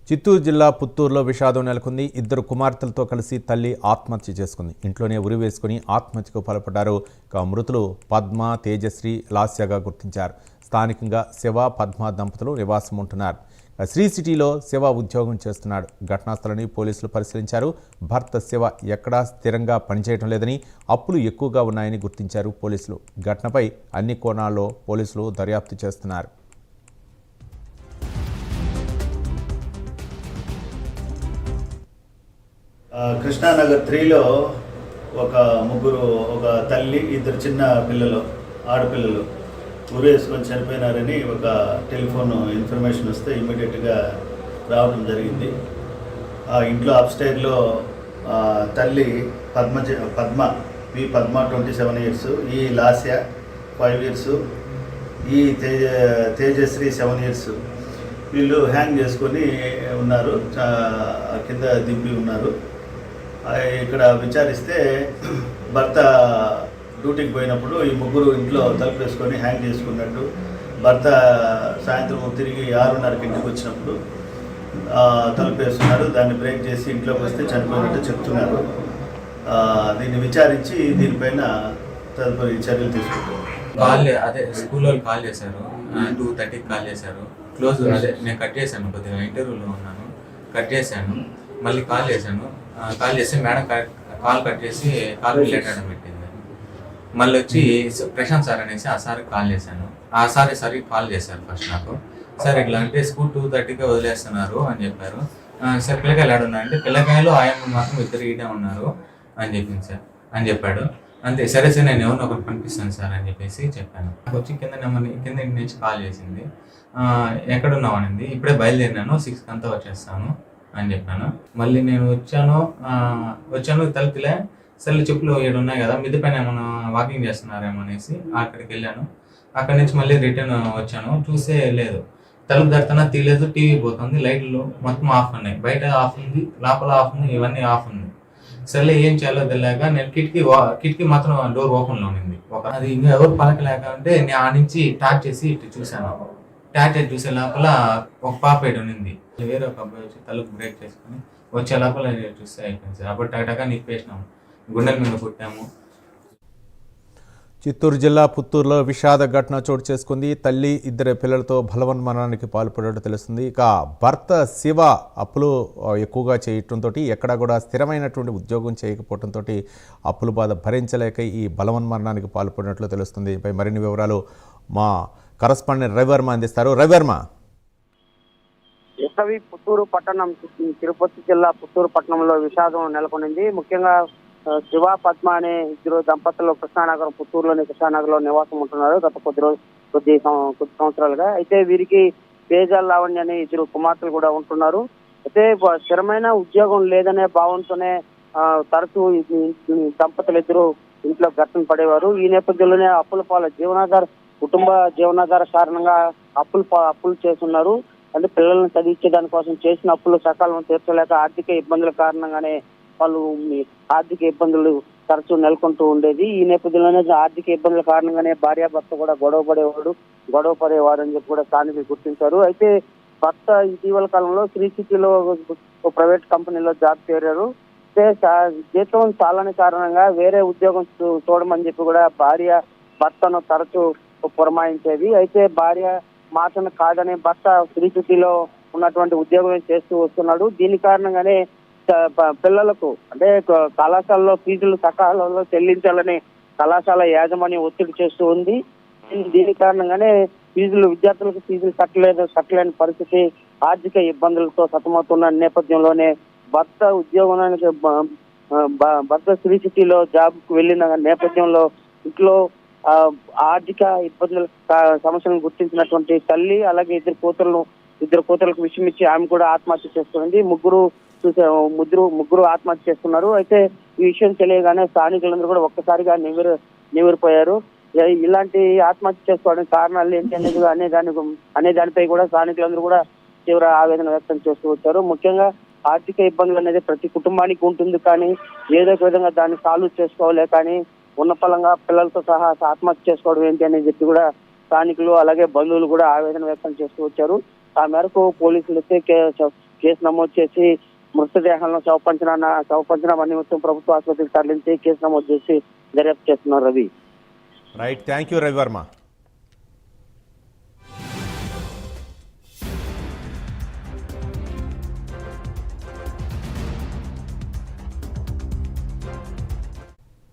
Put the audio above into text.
చిత్తూరు జిల్లా పుత్తూరులో విషాదం నెలకొంది. ఇద్దరు కుమార్తెలతో కలిసి తల్లి ఆత్మహత్య చేసుకుంది. ఇంట్లోనే ఉరి వేసుకుని ఆత్మహత్యకు పాల్పడ్డారు. మృతులు పద్మ, తేజశ్రీ, లాస్యగా గుర్తించారు. స్థానికంగా శివ, పద్మ దంపతులు నివాసం ఉంటున్నారు. శ్రీ సిటీలో శివ ఉద్యోగం చేస్తున్నాడు. ఘటనా స్థలాన్ని పోలీసులు పరిశీలించారు. భర్త శివ ఎక్కడా స్థిరంగా పనిచేయడం లేదని, అప్పులు ఎక్కువగా ఉన్నాయని గుర్తించారు పోలీసులు. ఘటనపై అన్ని కోణాల్లో పోలీసులు దర్యాప్తు చేస్తున్నారు. కృష్ణానగర్ 3లో ఒక తల్లి, ఇద్దరు చిన్న పిల్లలు, ఆడపిల్లలు ఉరేసుకొని చనిపోయినారని ఒక టెలిఫోన్ ఇన్ఫర్మేషన్ వస్తే ఇమ్మీడియట్గా రావడం జరిగింది. ఆ ఇంట్లో అప్స్టైర్లో తల్లి పద్మ 27 ఇయర్స్, ఈ లాస్య 5 ఇయర్స్, ఈ తేజశ్రీ 7 ఇయర్స్. వీళ్ళు హ్యాంగ్ చేసుకొని ఉన్నారు, కింద దింపి ఉన్నారు. ఇక్కడ విచారిస్తే భర్త డ్యూటీకి పోయినప్పుడు ఈ ముగ్గురు ఇంట్లో తలుపు వేసుకొని హ్యాంగ్ చేసుకున్నట్టు, భర్త సాయంత్రం తిరిగి 6:30కి ఇంటికి వచ్చినప్పుడు తలుపు వేస్తున్నారు. దాన్ని బ్రేక్ చేసి ఇంట్లోకి వస్తే చనిపోయినట్టు చెప్తున్నారు. దీన్ని విచారించి దీనిపైన తదుపరి చర్యలు తీసుకుంటారు. అదే స్కూల్ వాళ్ళు కాల్ చేశారు, 2:30కి కాల్ చేశారు. క్లోజ్ అదే నేను కట్ చేశాను, కొద్దిగా ఇంటర్వ్యూలో ఉన్నాను, కట్ చేశాను. మళ్ళీ కాల్ చేసి మేడం కాల్ కట్ చేసి కాల్ రిలేటెడ్ అని పెట్టింది. మళ్ళీ వచ్చి ప్రశాంత్ సార్ అనేసి ఆ సార్కి కాల్ చేశాను. ఆ సార్ కాల్ చేశారు ఫస్ట్ నాకు. సార్ ఇట్లా అంటే స్కూల్ 2:30కి వదిలేస్తున్నారు అని చెప్పారు. సార్ పిల్లకాయలు ఆడున్నారంటే పిల్లకాయలు ఆయమ్మ మాత్రం ఇద్దరు ఈడే ఉన్నారు అని చెప్పింది సార్ అని చెప్పాడు. అంతే, సరే సార్ నేను ఎవరిని ఒకరు పంపిస్తాను సార్ అని చెప్పేసి చెప్పాను. నాకు వచ్చి కింద ఇంటి నుంచి కాల్ చేసింది. ఎక్కడున్నావు అనింది. ఇప్పుడే బయలుదేరినాను, 6కి అంతా వచ్చేస్తాను అని చెప్పాను. మళ్ళీ నేను వచ్చాను తలుపులే సర్లే చెప్పులు 7 ఉన్నాయి కదా, మిద్ది పైన ఏమైనా వాకింగ్ చేస్తున్నారేమో అనేసి అక్కడికి వెళ్ళాను. అక్కడి నుంచి మళ్ళీ రిటర్న్ వచ్చాను, చూసే లేదు. తలుపు దడుతున్నా తీయలేదు, టీవీ పోతుంది, లైట్లు మొత్తం ఆఫ్ ఉన్నాయి, బయట ఆఫ్ ఉంది, లోపల ఆఫ్ ఉంది, ఇవన్నీ ఆఫ్ ఉంది. సర్లే ఏం చేయాలో తెలియక నేను కిటికీ మాత్రం డోర్ ఓపెన్లో ఉంది. అది ఇంకా ఎవరు పలకలేక అంటే నేను ఆ నుంచి టార్చ్ చేసి ఇటు చూశాను. టార్చ్ చూసే లోపల ఒక పాప ఏడు ఉంది. వేరే ఒక అబ్బాయి వచ్చి తలుపు బ్రేక్ చేసుకుని వచ్చే లోపల చూస్తే అయిపోయింది సార్. అప్పుడు టగటగా నిప్పేసినాము, గుండెల మీద కొట్టాము. చిత్తూరు జిల్లా పుత్తూరులో విషాద ఘటన చోటు చేసుకుంది. తల్లి, ఇద్దరు పిల్లలతో బలవన్మరణానికి పాల్పడినట్టు తెలుస్తుంది. ఇక భర్త శివ అప్పులు ఎక్కువగా చేయటంతో, ఎక్కడా కూడా స్థిరమైనటువంటి ఉద్యోగం చేయకపోవడంతో అప్పుల బాధ భరించలేక ఈ బలవన్మరణానికి పాల్పడినట్లు తెలుస్తుంది. దీనిపై మరిన్ని వివరాలు మా కరస్పాండెంట్ రవివర్మ అందిస్తారు. రవివర్మ. పుత్తూరు పట్టణం, తిరుపతి జిల్లా పుత్తూరు పట్టణంలో విషాదం నెలకొనింది. ముఖ్యంగా శివ, పద్మ అనే ఇద్దరు దంపతులు కృష్ణానగర్లో నివాసం ఉంటున్నారు గత కొద్ది సంవత్సరాలుగా. అయితే వీరికి తేజ, లావణ్య అనే ఇద్దరు కుమార్తెలు కూడా ఉంటున్నారు. అయితే స్థిరమైన ఉద్యోగం లేదనే భావంతోనే తరచూ దంపతులు ఇద్దరు ఇంట్లో ఘర్షణ పడేవారు. ఈ నేపథ్యంలోనే అప్పుల పాలు కుటుంబ జీవనాధార కారణంగా అప్పులు చేస్తున్నారు. అంటే పిల్లలను చదివించే దానికోసం చేసిన అప్పులు సకాలంలో తీర్చలేక ఆర్థిక ఇబ్బందుల కారణంగానే వాళ్ళు ఆర్థిక ఇబ్బందులు తరచూ నెలకొంటూ ఉండేది. ఈ నేపథ్యంలోనే ఆర్థిక ఇబ్బందుల కారణంగానే భార్యాభర్త కూడా గొడవ పడేవాడు అని చెప్పి కూడా స్థానికులు గుర్తించారు. అయితే భర్త ఇటీవల కాలంలో శ్రీ సిటీలో ప్రైవేట్ కంపెనీలో జాబ్ చేరారు. జీతం చాలని కారణంగా వేరే ఉద్యోగం చూడమని చెప్పి కూడా భార్య భర్తను తరచూ పురమాయించేది. అయితే భార్య మాటను కాదని భర్త శ్రీ సిటీలో ఉన్నటువంటి ఉద్యోగం చేస్తూ వస్తున్నాడు. దీని కారణంగానే పిల్లలకు అంటే కళాశాలలో ఫీజులు సకాలంలో చెల్లించాలని కళాశాల యాజమాన్యం ఒత్తిడి చేస్తూ ఉంది. దీని కారణంగానే విద్యార్థులకు ఫీజులు కట్టలేని పరిస్థితి, ఆర్థిక ఇబ్బందులతో సతమవుతున్న నేపథ్యంలోనే భర్త శ్రీ సిటీలో జాబ్ కు వెళ్ళిన నేపథ్యంలో ఇంట్లో ఆర్థిక ఇబ్బందుల సమస్యలను గుర్తించినటువంటి తల్లి, అలాగే ఇద్దరు కూతురులకు విషయం ఇచ్చి ఆమె కూడా ఆత్మహత్య చేసుకుంది. ముగ్గురు ఆత్మహత్య చేస్తున్నారు. అయితే ఈ విషయం తెలియగానే స్థానికులందరూ కూడా ఒక్కసారిగా నివ్వెరపోయారు. ఇలాంటి ఆత్మహత్య చేసుకోవడానికి కారణాలు ఏంటి అనే దానిపై కూడా స్థానికులందరూ కూడా తీవ్ర ఆవేదన వ్యక్తం చేస్తూ వచ్చారు. ముఖ్యంగా ఆర్థిక ఇబ్బందులు అనేది ప్రతి కుటుంబానికి ఉంటుంది, కానీ ఏదో ఒక విధంగా దాన్ని సాల్వ్ చేసుకోవాలే కానీ ఉన్న ఫలంగా పిల్లలతో సహా ఆత్మహత్య చేసుకోవడం ఏంటి అని చెప్పి కూడా స్థానికులు అలాగే బంధువులు కూడా ఆవేదన వ్యక్తం చేస్తూ వచ్చారు. ఆ మేరకు పోలీసులు అయితే కేసు నమోదు చేసి మృతదేహాలను శవపంచనామా నిమిత్తం ప్రభుత్వ ఆసుపత్రికి తరలించి కేసు నమోదు చేసి దర్యాప్తు చేస్తున్నారు. Ravi. Right, thank you Ravi Varma.